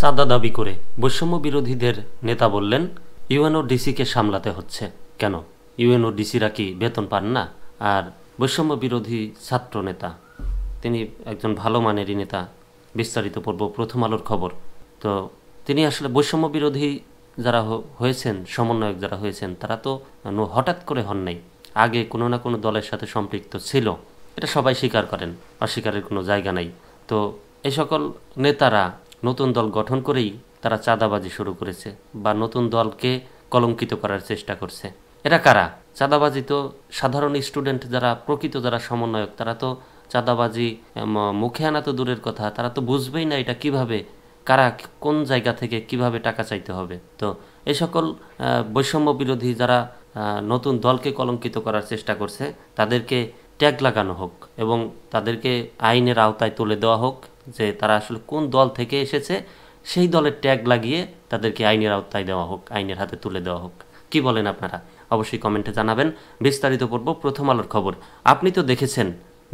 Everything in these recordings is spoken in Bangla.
চাঁদা দাবি করে বৈষম্য বিরোধীদের নেতা বললেন ইউএনওডিসিকে সামলাতে হচ্ছে। কেন? ইউএনওডিসিরা কি বেতন পান না? আর বৈষম্য বিরোধী ছাত্র নেতা, তিনি একজন ভালো মানেরই নেতা। বিস্তারিত পড়ব প্রথম আলোর খবর। তো তিনি আসলে বৈষম্য বিরোধী যারা হয়েছেন, সমন্বয়ক যারা হয়েছেন, তারা তো হঠাৎ করে হন নাই, আগে কোনো না কোনো দলের সাথে সম্পৃক্ত ছিল, এটা সবাই স্বীকার করেন, অস্বীকারের কোনো জায়গা নাই। তো এই সকল নেতারা নতুন দল গঠন করেই তারা চাঁদাবাজি শুরু করেছে বা নতুন দলকে কলঙ্কিত করার চেষ্টা করছে। এরা কারা? চাঁদাবাজি তো সাধারণ স্টুডেন্ট যারা, প্রকৃত যারা সমন্বয়ক, তারা তো চাঁদাবাজি মুখে আনা তো দূরের কথা, তারা তো বুঝবেই না এটা কিভাবে, কারা কোন জায়গা থেকে কিভাবে টাকা চাইতে হবে। তো এই সকল বৈষম্য বিরোধী যারা নতুন দলকে কলঙ্কিত করার চেষ্টা করছে, তাদেরকে ট্যাগ লাগানো হোক এবং তাদেরকে আইনের আওতায় তুলে দেওয়া হোক, যে তারা আসলে কোন দল থেকে এসেছে সেই দলের ট্যাগ লাগিয়ে তাদেরকে আইনের আওতায় দেওয়া হোক, আইনের হাতে তুলে দেওয়া হোক। কি বলেন আপনারা? অবশ্যই কমেন্টে জানাবেন। বিস্তারিত পড়ব প্রথম আলোর খবর। আপনি তো দেখেছেন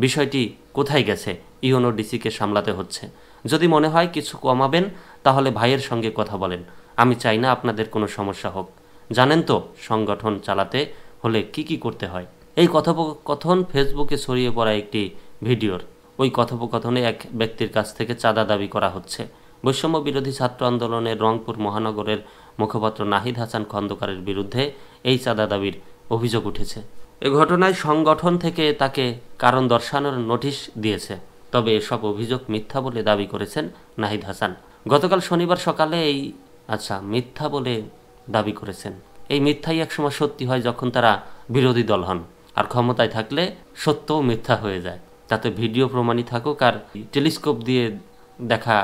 বিষয়টি কোথায় গেছে। ইউএনওডিসিকে সামলাতে হচ্ছে। যদি মনে হয় কিছু কমাবেন, তাহলে ভাইয়ের সঙ্গে কথা বলেন। আমি চাই না আপনাদের কোনো সমস্যা হোক। জানেন তো সংগঠন চালাতে হলে কি কি করতে হয়। এই কথোপকথন ফেসবুকে ছড়িয়ে পড়া একটি ভিডিওর। ওই কথোপকথনে এক ব্যক্তির কাছ থেকে চাঁদা দাবি করা হচ্ছে। বৈষম্য বিরোধী ছাত্র আন্দোলনের রংপুর মহানগরের মুখপাত্র নাহিদ হাসান খন্দকারের বিরুদ্ধে এই চাঁদা দাবির অভিযোগ উঠেছে। এ ঘটনায় সংগঠন থেকে তাকে কারণ দর্শানোর নোটিশ দিয়েছে। তবে এসব অভিযোগ মিথ্যা বলে দাবি করেছেন নাহিদ হাসান। গতকাল শনিবার সকালে মিথ্যা বলে দাবি করেছেন। এই মিথ্যাই একসময় সত্যি হয় যখন তারা বিরোধী দল হন, আর ক্ষমতায় থাকলে সত্যও মিথ্যা হয়ে যায়। তাতে ভিডিও প্রমাণই থাকুক আর টেলিস্কোপ দিয়ে দেখা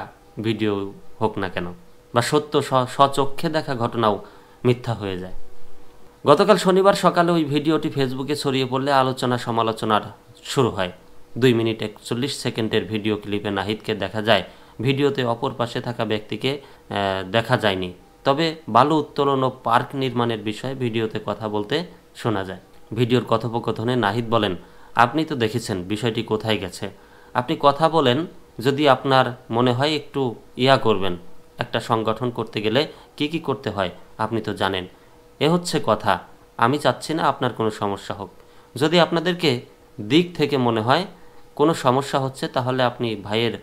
ভিডিও হোক না কেন, বা সত্য স্বচক্ষে দেখা ঘটনাও মিথ্যা হয়ে যায়। গতকাল শনিবার সকালে ওই ভিডিওটি ফেসবুকে ছড়িয়ে পড়লে আলোচনা সমালোচনার শুরু হয়। 2 মিনিট 41 সেকেন্ডের ভিডিও ক্লিপে নাহিদকে দেখা যায়। ভিডিওতে অপর পাশে থাকা ব্যক্তিকে দেখা যায়নি। তবে বালু উত্তোলন ও পার্ক নির্মাণের বিষয়ে ভিডিওতে কথা বলতে শোনা যায়। ভিডিওর কথোপকথনে নাহিদ বলেন, আপনি তো দেখেছেন বিষয়টি কোথায় গেছে। আপনি কথা বলেন, যদি আপনার মনে হয় একটু করবেন। একটা সংগঠন করতে গেলে কি কি করতে হয় আপনি তো জানেন। এ হচ্ছে কথা। আমি চাচ্ছি না আপনার কোনো সমস্যা হোক। যদি আপনাদেরকে দিক থেকে মনে হয় কোনো সমস্যা হচ্ছে, তাহলে আপনি ভাইয়ের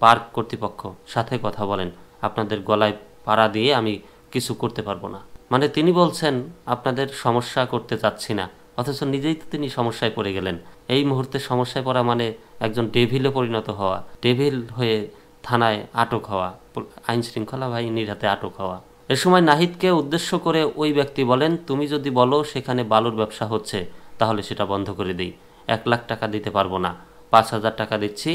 পার্ক কর্তৃপক্ষ সাথে কথা বলেন। আপনাদের গলায় পাড়া দিয়ে আমি কিছু করতে পারবো না। মানে তিনি বলছেন আপনাদের সমস্যা করতে চাচ্ছি না, অথচ নিজেই তো তিনি সমস্যায় পড়ে গেলেন। এই মুহূর্তে সমস্যায় পড়া মানে একজন ডেভিলে পরিণত হওয়া, ডেভিল হয়ে থানায় আটক হওয়া, আইন শৃঙ্খলা বাহিনীর হাতে আটক হওয়া। এ সময় নাহিদকে উদ্দেশ্য করে ওই ব্যক্তি বলেন, তুমি যদি বলো সেখানে বালুর ব্যবসা হচ্ছে, তাহলে সেটা বন্ধ করে দিই। 1 লাখ টাকা দিতে পারবো না, 5,000 টাকা দিচ্ছি।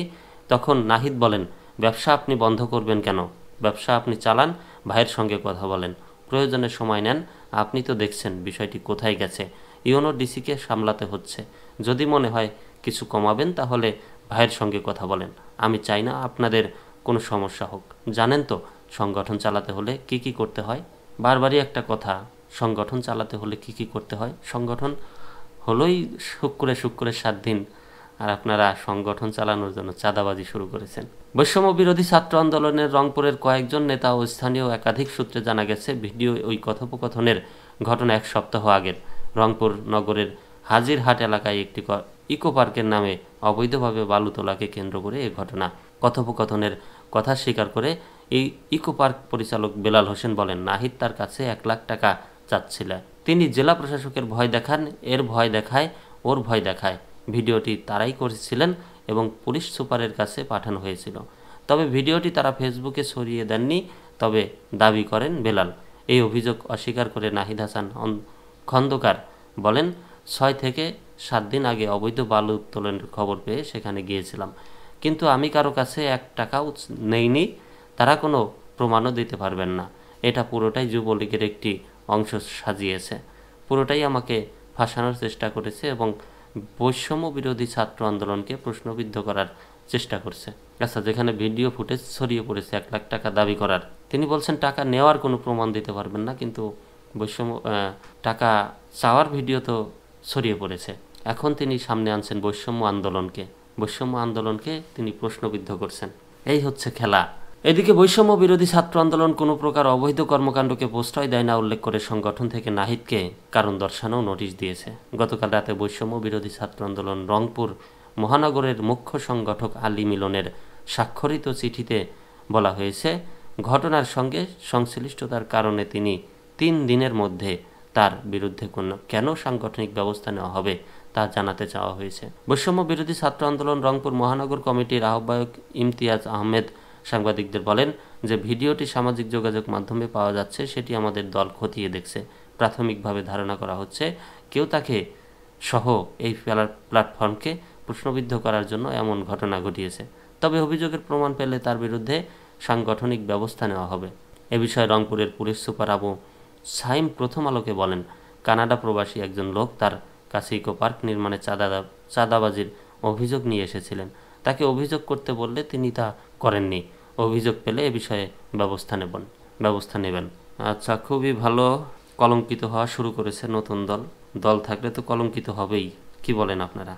তখন নাহিদ বলেন, ব্যবসা আপনি বন্ধ করবেন কেন? ব্যবসা আপনি চালান, ভাইয়ের সঙ্গে কথা বলেন, প্রয়োজনে সময় নেন। আপনি তো দেখছেন বিষয়টি কোথায় গেছে। ইউএনওডিসিকে সামলাতে হচ্ছে। যদি মনে হয় কিছু কমাবেন, তাহলে ভাইয়ের সঙ্গে কথা বলেন। আমি চাই না আপনাদের কোনো সমস্যা হোক। জানেন তো সংগঠন চালাতে হলে কি কি করতে হয়। বারবারই একটা কথা, সংগঠন চালাতে হলে কি কি করতে হয়। সংগঠন হলোই শুক্রের 7 দিন, আর আপনারা সংগঠন চালানোর জন্য চাঁদাবাজি শুরু করেছেন। বৈষম্য বিরোধী ছাত্র আন্দোলনের রংপুরের কয়েকজন নেতা ও স্থানীয় একাধিক সূত্রে জানা গেছে, ভিডিও ওই কথোপকথনের ঘটনা 1 সপ্তাহ আগের। রংপুর নগরের হাজিরহাট এলাকায় একটি ইকো পার্কের নামে অবৈধভাবে বালু তোলাকে কেন্দ্র করে এ ঘটনা। কথোপকথনের কথা স্বীকার করে এই ইকো পার্ক পরিচালক বেলাল হোসেন বলেন, নাহিদ তার কাছে 1 লাখ টাকা চাচ্ছিল। তিনি জেলা প্রশাসকের ভয় দেখান, এর ভয় দেখায়, ওর ভয় দেখায়। ভিডিওটি তারাই করেছিলেন এবং পুলিশ সুপারের কাছে পাঠানো হয়েছিল। তবে ভিডিওটি তারা ফেসবুকে ছড়িয়ে দেননি, তবে দাবি করেন বেলাল। এই অভিযোগ অস্বীকার করে নাহিদ হাসান খন্দকার বলেন, 6 থেকে 7 দিন আগে অবৈধ বালু উত্তোলনের খবর পেয়ে সেখানে গিয়েছিলাম, কিন্তু আমি কারো কাছে 1 টাকাও নেইনি। তারা কোনো প্রমাণও দিতে পারবেন না। এটা পুরোটাই যুবলীগের একটি অংশ সাজিয়েছে, পুরোটাই আমাকে ফাঁসানোর চেষ্টা করেছে এবং বৈষম্য বিরোধী ছাত্র আন্দোলনকে প্রশ্নবিদ্ধ করার চেষ্টা করছে। যেখানে ভিডিও ফুটেজ ছড়িয়ে পড়েছে 1 লাখ টাকা দাবি করার, তিনি বলছেন টাকা নেওয়ার কোনো প্রমাণ দিতে পারবেন না, কিন্তু বৈষম্য টাকা চাওয়ার ভিডিও তো ছড়িয়ে পড়েছে। এখন তিনি সামনে আনছেন বৈষম্য আন্দোলনকে তিনি প্রশ্নবিদ্ধ করছেন। এই হচ্ছে খেলা। এদিকে বৈষম্য বিরোধী ছাত্র আন্দোলন কোনো প্রকার অবৈধ কর্মকাণ্ডকে প্রশ্রয় দেয় না উল্লেখ করে সংগঠন থেকে নাহিদকে কারণ দর্শানোও নোটিশ দিয়েছে। গতকাল রাতে বৈষম্য বিরোধী ছাত্র আন্দোলন রংপুর মহানগরের মুখ্য সংগঠক আলী মিলনের স্বাক্ষরিত চিঠিতে বলা হয়েছে, ঘটনার সঙ্গে সংশ্লিষ্টতার কারণে তিনি 3 দিনের মধ্যে তার বিরুদ্ধে কেন সাংগঠনিক ব্যবস্থা নেওয়া হবে তা জানাতে চাওয়া হয়েছে। বৈষম্য বিরোধী ছাত্র আন্দোলন রংপুর মহানগর কমিটির আহ্বায়ক ইমতিয়াজ আহমেদ সাংবাদিকদের বলেন যে ভিডিওটি সামাজিক যোগাযোগ মাধ্যমে পাওয়া যাচ্ছে, সেটি আমাদের দল খতিয়ে দেখছে। প্রাথমিকভাবে ধারণা করা হচ্ছে কেউ তাকে সহ এই প্ল্যাটফর্মকে প্রশ্নবিদ্ধ করার জন্য এমন ঘটনা ঘটিয়েছে। তবে অভিযোগের প্রমাণ পেলে তার বিরুদ্ধে সাংগঠনিক ব্যবস্থা নেওয়া হবে। এ বিষয়ে রংপুরের পুলিশ সুপার আবু সাইম প্রথম আলোকে বলেন, কানাডা প্রবাসী একজন লোক তার কাছে ইকো পার্ক নির্মাণে চাঁদাবাজির অভিযোগ নিয়ে এসেছিলেন। তাকে অভিযোগ করতে বললে তিনি তা করেননি। অভিযোগ পেলে এ বিষয়ে ব্যবস্থা নেবেন। আচ্ছা, খুবই ভালো। কলঙ্কিত হওয়া শুরু করেছে নতুন দল। দল থাকলে তো কলঙ্কিত হবেই, কি বলেন আপনারা?